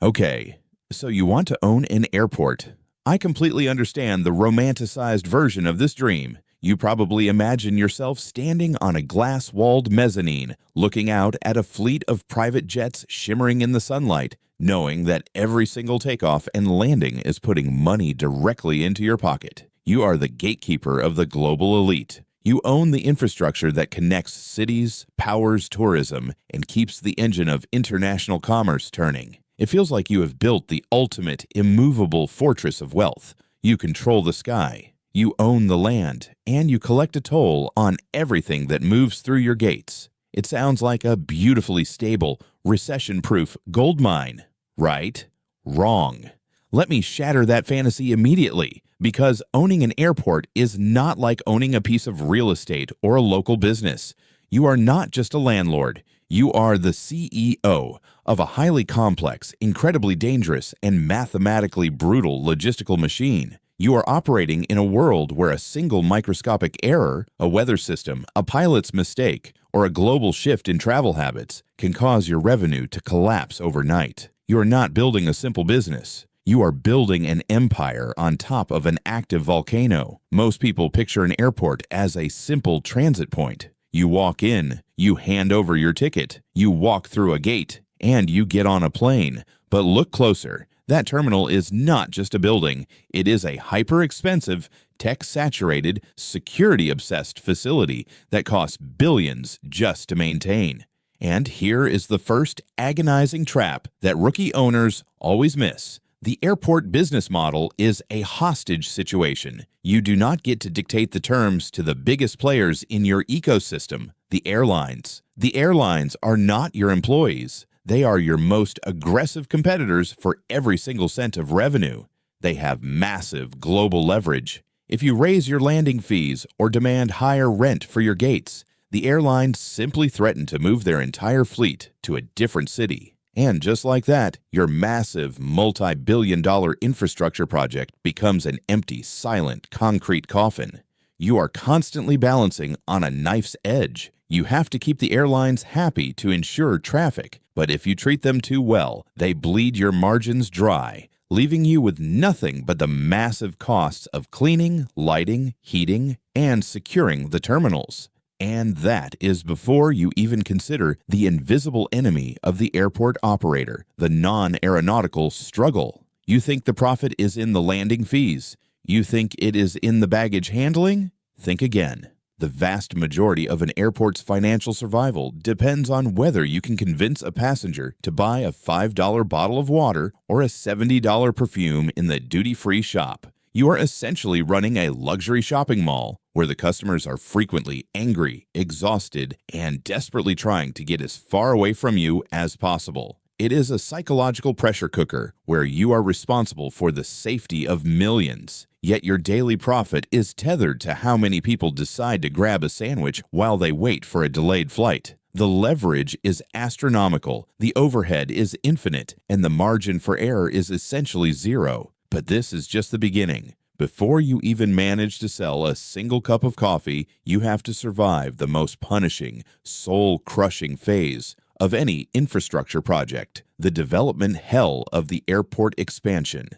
Okay, so you want to own an airport. I completely understand the romanticized version of this dream. You probably imagine yourself standing on a glass-walled mezzanine, looking out at a fleet of private jets shimmering in the sunlight, knowing that every single takeoff and landing is putting money directly into your pocket. You are the gatekeeper of the global elite. You own the infrastructure that connects cities, powers tourism, and keeps the engine of international commerce turning. It feels like you have built the ultimate, immovable fortress of wealth. You control the sky, you own the land, and you collect a toll on everything that moves through your gates. It sounds like a beautifully stable, recession-proof gold mine, right? Wrong. Let me shatter that fantasy immediately, because owning an airport is not like owning a piece of real estate or a local business. You are not just a landlord. You are the CEO of a highly complex, incredibly dangerous, and mathematically brutal logistical machine. You are operating in a world where a single microscopic error, a weather system, a pilot's mistake, or a global shift in travel habits can cause your revenue to collapse overnight. You are not building a simple business. You are building an empire on top of an active volcano. Most people picture an airport as a simple transit point. You walk in, you hand over your ticket, you walk through a gate, and you get on a plane. But look closer. That terminal is not just a building. It is a hyper-expensive, tech-saturated, security-obsessed facility that costs billions just to maintain. And here is the first agonizing trap that rookie owners always miss. The airport business model is a hostage situation. You do not get to dictate the terms to the biggest players in your ecosystem, the airlines. The airlines are not your employees. They are your most aggressive competitors for every single cent of revenue. They have massive global leverage. If you raise your landing fees or demand higher rent for your gates, the airlines simply threaten to move their entire fleet to a different city. And just like that, your massive multi-billion-dollar infrastructure project becomes an empty, silent, concrete coffin. You are constantly balancing on a knife's edge. You have to keep the airlines happy to ensure traffic, but if you treat them too well, they bleed your margins dry, leaving you with nothing but the massive costs of cleaning, lighting, heating, and securing the terminals. And that is before you even consider the invisible enemy of the airport operator, the non-aeronautical struggle. You think the profit is in the landing fees. You think it is in the baggage handling? Think again. The vast majority of an airport's financial survival depends on whether you can convince a passenger to buy a $5 bottle of water or a $70 perfume in the duty-free shop. You are essentially running a luxury shopping mall where the customers are frequently angry, exhausted, and desperately trying to get as far away from you as possible. It is a psychological pressure cooker where you are responsible for the safety of millions, yet your daily profit is tethered to how many people decide to grab a sandwich while they wait for a delayed flight. The leverage is astronomical, the overhead is infinite, and the margin for error is essentially zero. But this is just the beginning. Before you even manage to sell a single cup of coffee, you have to survive the most punishing, soul-crushing phase of any infrastructure project, the development hell of the airport expansion.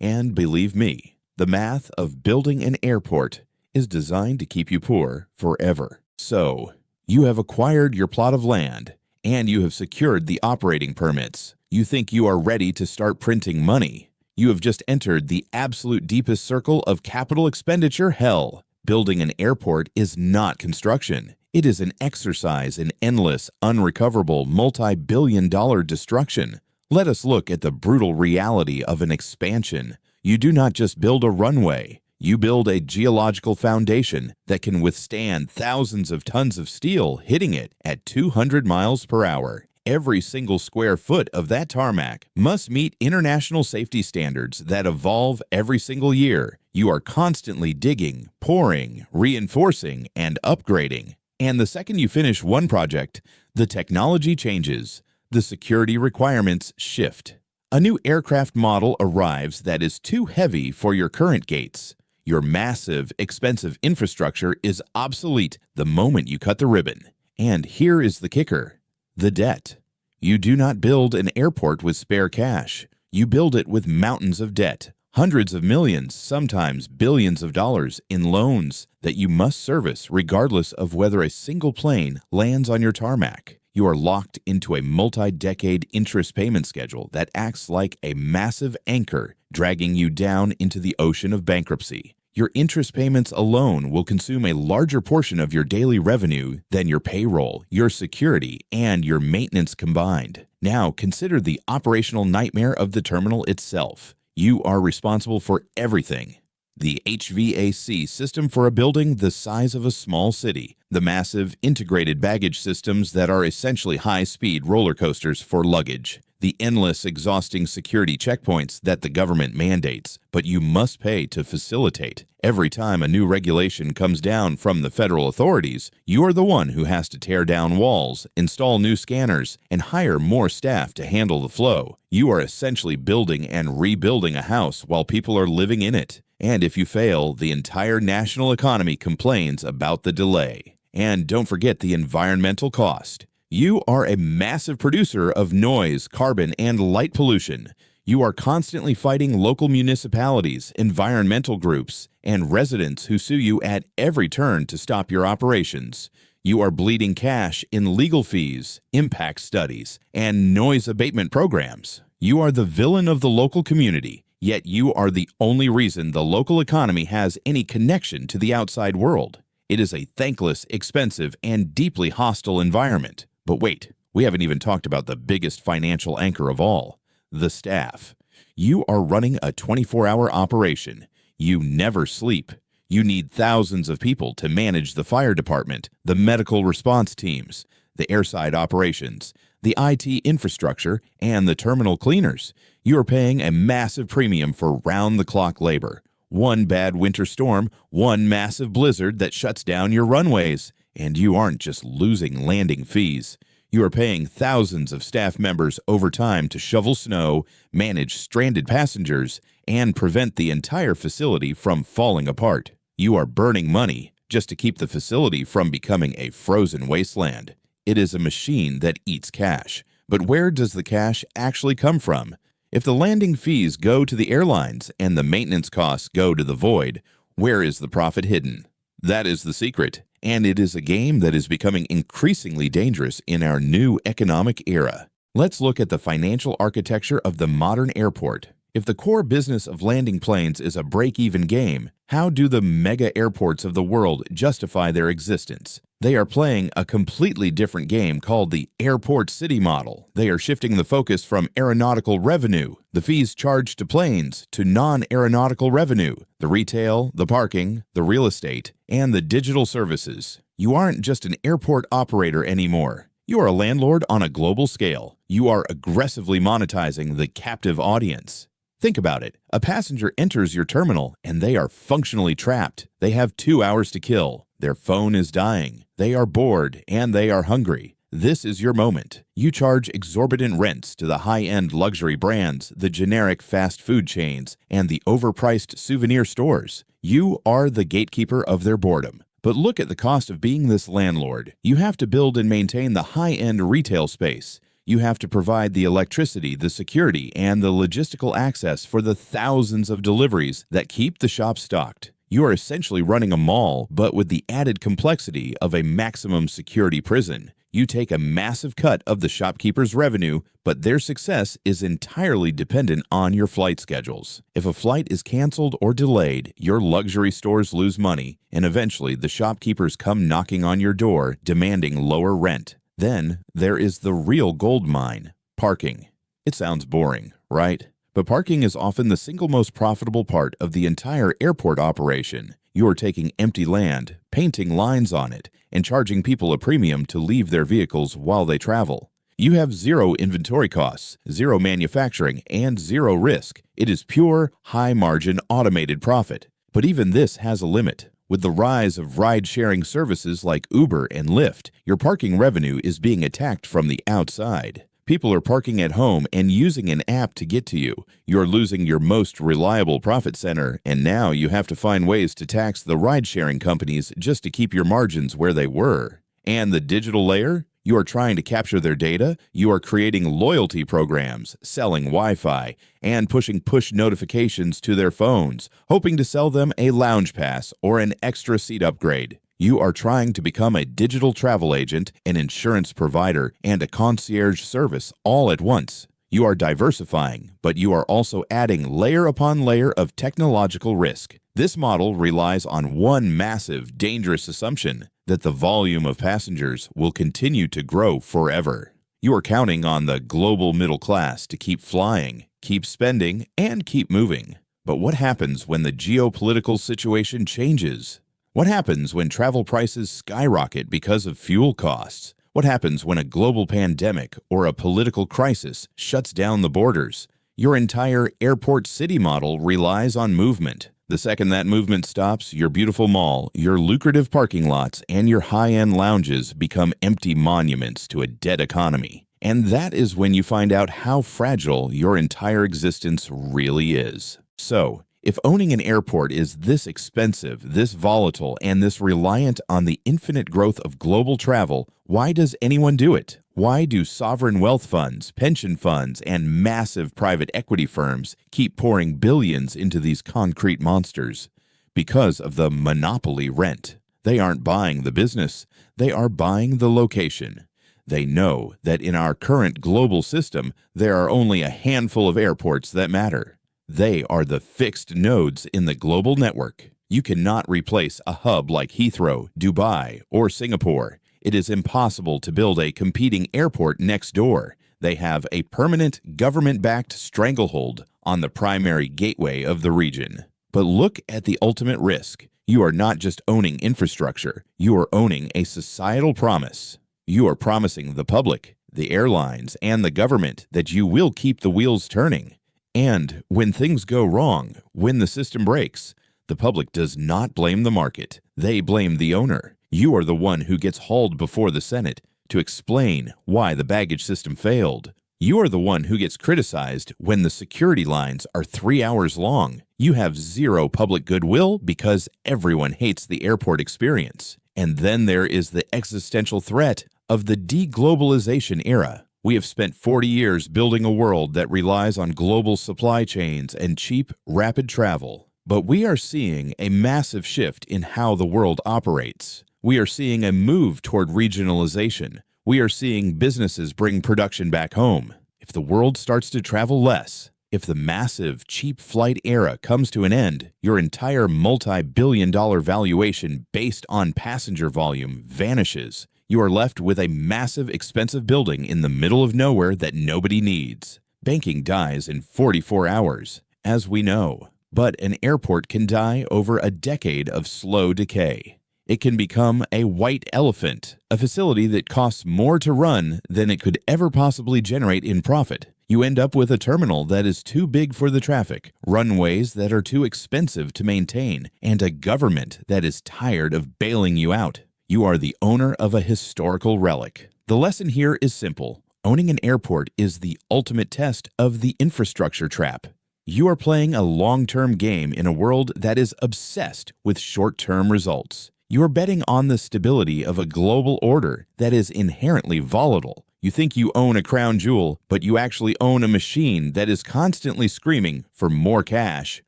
And believe me, the math of building an airport is designed to keep you poor forever. So, you have acquired your plot of land, and you have secured the operating permits. You think you are ready to start printing money. You have just entered the absolute deepest circle of capital expenditure hell. Building an airport is not construction. It is an exercise in endless, unrecoverable, multi-billion-dollar destruction. Let us look at the brutal reality of an expansion. You do not just build a runway. You build a geological foundation that can withstand thousands of tons of steel hitting it at 200 miles per hour. Every single square foot of that tarmac must meet international safety standards that evolve every single year. You are constantly digging, pouring, reinforcing, and upgrading. And the second you finish one project, the technology changes. The security requirements shift. A new aircraft model arrives that is too heavy for your current gates. Your massive, expensive infrastructure is obsolete the moment you cut the ribbon. And here is the kicker. The debt. You do not build an airport with spare cash. You build it with mountains of debt, hundreds of millions, sometimes billions of dollars in loans that you must service regardless of whether a single plane lands on your tarmac. You are locked into a multi-decade interest payment schedule that acts like a massive anchor, dragging you down into the ocean of bankruptcy. Your interest payments alone will consume a larger portion of your daily revenue than your payroll, your security, and your maintenance combined. Now, consider the operational nightmare of the terminal itself. You are responsible for everything. The HVAC system for a building the size of a small city, the massive integrated baggage systems that are essentially high-speed roller coasters for luggage, the endless exhausting security checkpoints that the government mandates, but you must pay to facilitate. Every time a new regulation comes down from the federal authorities, you are the one who has to tear down walls, install new scanners, and hire more staff to handle the flow. You are essentially building and rebuilding a house while people are living in it. And if you fail, the entire national economy complains about the delay. And don't forget the environmental cost. You are a massive producer of noise, carbon, and light pollution. You are constantly fighting local municipalities, environmental groups, and residents who sue you at every turn to stop your operations. You are bleeding cash in legal fees, impact studies, and noise abatement programs. You are the villain of the local community, yet you are the only reason the local economy has any connection to the outside world. It is a thankless, expensive, and deeply hostile environment. But wait, we haven't even talked about the biggest financial anchor of all, the staff. You are running a 24-hour operation. You never sleep. You need thousands of people to manage the fire department, the medical response teams, the airside operations, the IT infrastructure, and the terminal cleaners. You are paying a massive premium for round-the-clock labor. One bad winter storm, one massive blizzard that shuts down your runways. And you aren't just losing landing fees. You are paying thousands of staff members overtime to shovel snow, manage stranded passengers, and prevent the entire facility from falling apart. You are burning money just to keep the facility from becoming a frozen wasteland. It is a machine that eats cash. But where does the cash actually come from? If the landing fees go to the airlines and the maintenance costs go to the void, where is the profit hidden? That is the secret. And it is a game that is becoming increasingly dangerous in our new economic era. Let's look at the financial architecture of the modern airport. If the core business of landing planes is a break-even game, how do the mega airports of the world justify their existence? They are playing a completely different game called the airport city model. They are shifting the focus from aeronautical revenue, the fees charged to planes, to non-aeronautical revenue, the retail, the parking, the real estate, and the digital services. You aren't just an airport operator anymore. You are a landlord on a global scale. You are aggressively monetizing the captive audience. Think about it. A passenger enters your terminal and they are functionally trapped. They have 2 hours to kill. Their phone is dying. They are bored and they are hungry. This is your moment. You charge exorbitant rents to the high-end luxury brands, the generic fast food chains, and the overpriced souvenir stores. You are the gatekeeper of their boredom. But look at the cost of being this landlord. You have to build and maintain the high-end retail space. You have to provide the electricity, the security, and the logistical access for the thousands of deliveries that keep the shop stocked. You are essentially running a mall, but with the added complexity of a maximum security prison. You take a massive cut of the shopkeeper's revenue, but their success is entirely dependent on your flight schedules. If a flight is canceled or delayed, your luxury stores lose money, and eventually the shopkeepers come knocking on your door demanding lower rent. Then there is the real gold mine, parking. It sounds boring, right? But parking is often the single most profitable part of the entire airport operation. You are taking empty land, painting lines on it, and charging people a premium to leave their vehicles while they travel. You have zero inventory costs, zero manufacturing, and zero risk. It is pure, high-margin, automated profit. But even this has a limit. With the rise of ride-sharing services like Uber and Lyft, your parking revenue is being attacked from the outside. People are parking at home and using an app to get to you. You're losing your most reliable profit center, and now you have to find ways to tax the ride-sharing companies just to keep your margins where they were. And the digital layer? You are trying to capture their data, you are creating loyalty programs, selling Wi-Fi, and pushing push notifications to their phones, hoping to sell them a lounge pass or an extra seat upgrade. You are trying to become a digital travel agent, an insurance provider, and a concierge service all at once. You are diversifying, but you are also adding layer upon layer of technological risk. This model relies on one massive, dangerous assumption, that the volume of passengers will continue to grow forever. You are counting on the global middle class to keep flying, keep spending, and keep moving. But what happens when the geopolitical situation changes? What happens when travel prices skyrocket because of fuel costs? What happens when a global pandemic or a political crisis shuts down the borders? Your entire airport city model relies on movement. The second that movement stops, your beautiful mall, your lucrative parking lots, and your high-end lounges become empty monuments to a dead economy. And that is when you find out how fragile your entire existence really is. So, if owning an airport is this expensive, this volatile, and this reliant on the infinite growth of global travel, why does anyone do it? Why do sovereign wealth funds, pension funds, and massive private equity firms keep pouring billions into these concrete monsters? Because of the monopoly rent. They aren't buying the business, they are buying the location. They know that in our current global system, there are only a handful of airports that matter. They are the fixed nodes in the global network. You cannot replace a hub like Heathrow, Dubai, or Singapore. It is impossible to build a competing airport next door. They have a permanent government-backed stranglehold on the primary gateway of the region. But look at the ultimate risk. You are not just owning infrastructure, you are owning a societal promise. You are promising the public, the airlines, and the government that you will keep the wheels turning. And when things go wrong, when the system breaks, the public does not blame the market. They blame the owner. You are the one who gets hauled before the Senate to explain why the baggage system failed. You are the one who gets criticized when the security lines are 3 hours long. You have zero public goodwill because everyone hates the airport experience. And then there is the existential threat of the deglobalization era. We have spent 40 years building a world that relies on global supply chains and cheap, rapid travel. But we are seeing a massive shift in how the world operates. We are seeing a move toward regionalization. We are seeing businesses bring production back home. If the world starts to travel less, if the massive, cheap flight era comes to an end, your entire multi-billion-dollar valuation based on passenger volume vanishes. You are left with a massive, expensive building in the middle of nowhere that nobody needs. Banking dies in 44 hours, as we know. But an airport can die over a decade of slow decay. It can become a white elephant, a facility that costs more to run than it could ever possibly generate in profit. You end up with a terminal that is too big for the traffic, runways that are too expensive to maintain, and a government that is tired of bailing you out. You are the owner of a historical relic. The lesson here is simple. Owning an airport is the ultimate test of the infrastructure trap. You are playing a long-term game in a world that is obsessed with short-term results. You are betting on the stability of a global order that is inherently volatile. You think you own a crown jewel, but you actually own a machine that is constantly screaming for more cash,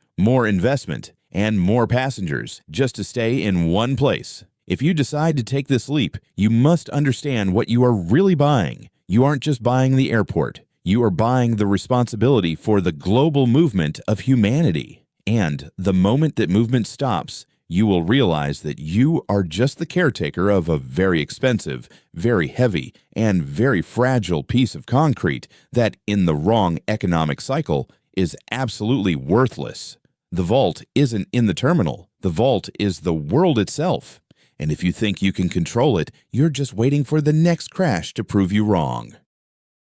more investment, and more passengers just to stay in one place. If you decide to take this leap, you must understand what you are really buying. You aren't just buying the airport. You are buying the responsibility for the global movement of humanity. And the moment that movement stops, you will realize that you are just the caretaker of a very expensive, very heavy, and very fragile piece of concrete that, in the wrong economic cycle, is absolutely worthless. The vault isn't in the terminal. The vault is the world itself. And if you think you can control it, you're just waiting for the next crash to prove you wrong.